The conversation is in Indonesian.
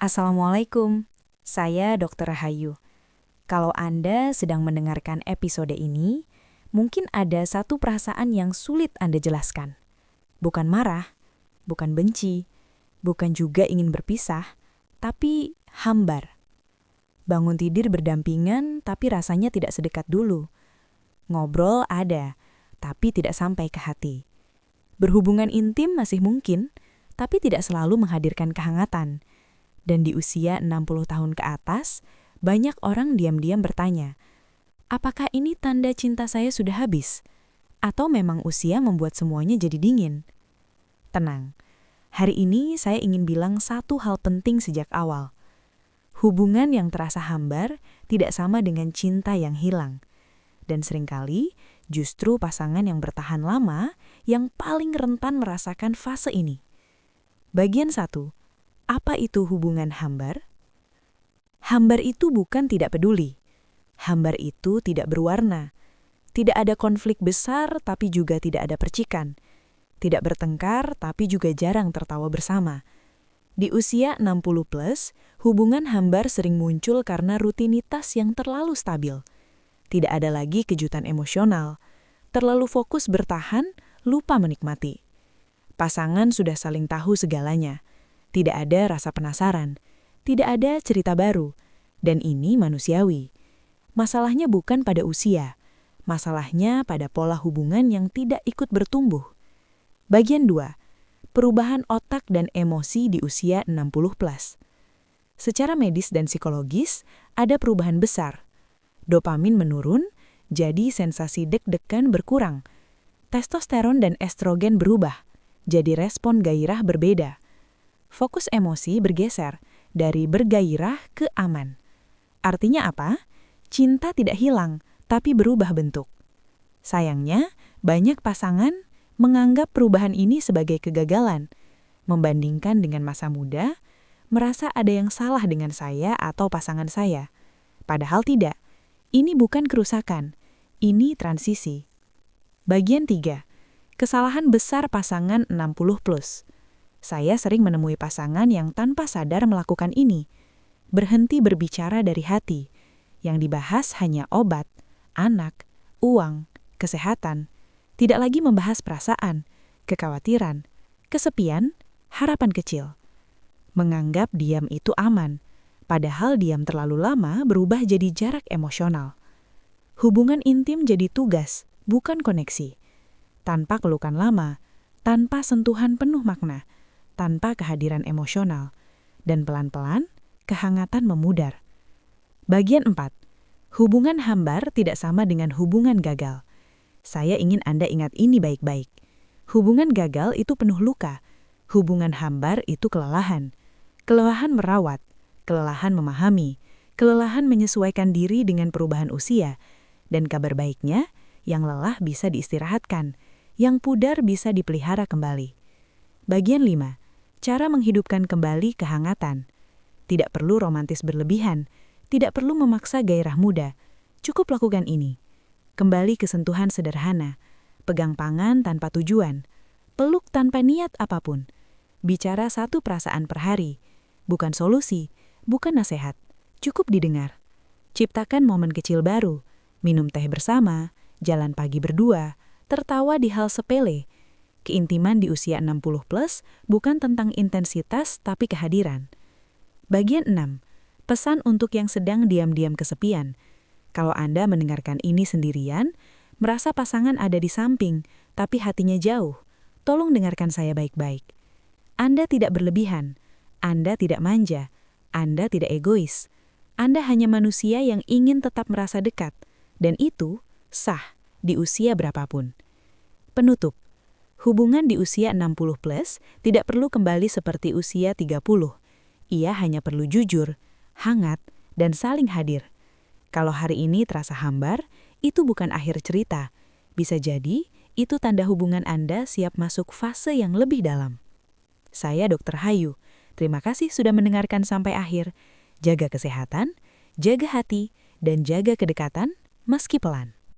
Assalamualaikum, saya Dr. Rahayu. Kalau Anda sedang mendengarkan episode ini, mungkin ada satu perasaan yang sulit Anda jelaskan. Bukan marah, bukan benci, bukan juga ingin berpisah, tapi hambar. Bangun tidur berdampingan, tapi rasanya tidak sedekat dulu. Ngobrol ada, tapi tidak sampai ke hati. Berhubungan intim masih mungkin, tapi tidak selalu menghadirkan kehangatan. Dan di usia 60 tahun ke atas, banyak orang diam-diam bertanya, apakah ini tanda cinta saya sudah habis? Atau memang usia membuat semuanya jadi dingin? Tenang, hari ini saya ingin bilang satu hal penting sejak awal. Hubungan yang terasa hambar tidak sama dengan cinta yang hilang. Dan seringkali, justru pasangan yang bertahan lama yang paling rentan merasakan fase ini. Bagian 1. Apa itu hubungan hambar? Hambar itu bukan tidak peduli. Hambar itu tidak berwarna. Tidak ada konflik besar, tapi juga tidak ada percikan. Tidak bertengkar, tapi juga jarang tertawa bersama. Di usia 60+, hubungan hambar sering muncul karena rutinitas yang terlalu stabil. Tidak ada lagi kejutan emosional. Terlalu fokus bertahan, lupa menikmati. Pasangan sudah saling tahu segalanya. Tidak ada rasa penasaran, tidak ada cerita baru, dan ini manusiawi. Masalahnya bukan pada usia, masalahnya pada pola hubungan yang tidak ikut bertumbuh. Bagian 2. Perubahan otak dan emosi di usia 60+. Secara medis dan psikologis, ada perubahan besar. Dopamin menurun, jadi sensasi deg-degan berkurang. Testosteron dan estrogen berubah, jadi respon gairah berbeda. Fokus emosi bergeser dari bergairah ke aman. Artinya apa? Cinta tidak hilang, tapi berubah bentuk. Sayangnya, banyak pasangan menganggap perubahan ini sebagai kegagalan. Membandingkan dengan masa muda, merasa ada yang salah dengan saya atau pasangan saya. Padahal tidak. Ini bukan kerusakan, ini transisi. Bagian 3. Kesalahan besar pasangan 60+. Saya sering menemui pasangan yang tanpa sadar melakukan ini. Berhenti berbicara dari hati. Yang dibahas hanya obat, anak, uang, kesehatan. Tidak lagi membahas perasaan, kekhawatiran, kesepian, harapan kecil. Menganggap diam itu aman, padahal diam terlalu lama berubah jadi jarak emosional. Hubungan intim jadi tugas, bukan koneksi. Tanpa pelukan lama, tanpa sentuhan penuh makna, tanpa kehadiran emosional, dan pelan-pelan kehangatan memudar. Bagian 4. Hubungan hambar tidak sama dengan hubungan gagal. Saya ingin Anda ingat ini baik-baik. Hubungan gagal itu penuh luka. Hubungan hambar itu kelelahan. Kelelahan merawat, kelelahan memahami, kelelahan menyesuaikan diri dengan perubahan usia. Dan kabar baiknya, yang lelah bisa diistirahatkan, yang pudar bisa dipelihara kembali. Bagian 5. Cara menghidupkan kembali kehangatan. Tidak perlu romantis berlebihan, tidak perlu memaksa gairah muda. Cukup lakukan ini. Kembali ke sentuhan sederhana, pegang tangan tanpa tujuan, peluk tanpa niat apapun. Bicara satu perasaan per hari, bukan solusi, bukan nasihat, cukup didengar. Ciptakan momen kecil baru, minum teh bersama, jalan pagi berdua, tertawa di hal sepele. Keintiman di usia 60+ bukan tentang intensitas tapi kehadiran. Bagian 6. Pesan untuk yang sedang diam-diam kesepian. Kalau Anda mendengarkan ini sendirian, merasa pasangan ada di samping, tapi hatinya jauh, tolong dengarkan saya baik-baik. Anda tidak berlebihan, Anda tidak manja, Anda tidak egois. Anda hanya manusia yang ingin tetap merasa dekat, dan itu sah di usia berapapun. Penutup. Hubungan di usia 60+ tidak perlu kembali seperti usia 30. Ia hanya perlu jujur, hangat, dan saling hadir. Kalau hari ini terasa hambar, itu bukan akhir cerita. Bisa jadi, itu tanda hubungan Anda siap masuk fase yang lebih dalam. Saya Dr. Hayu. Terima kasih sudah mendengarkan sampai akhir. Jaga kesehatan, jaga hati, dan jaga kedekatan meski pelan.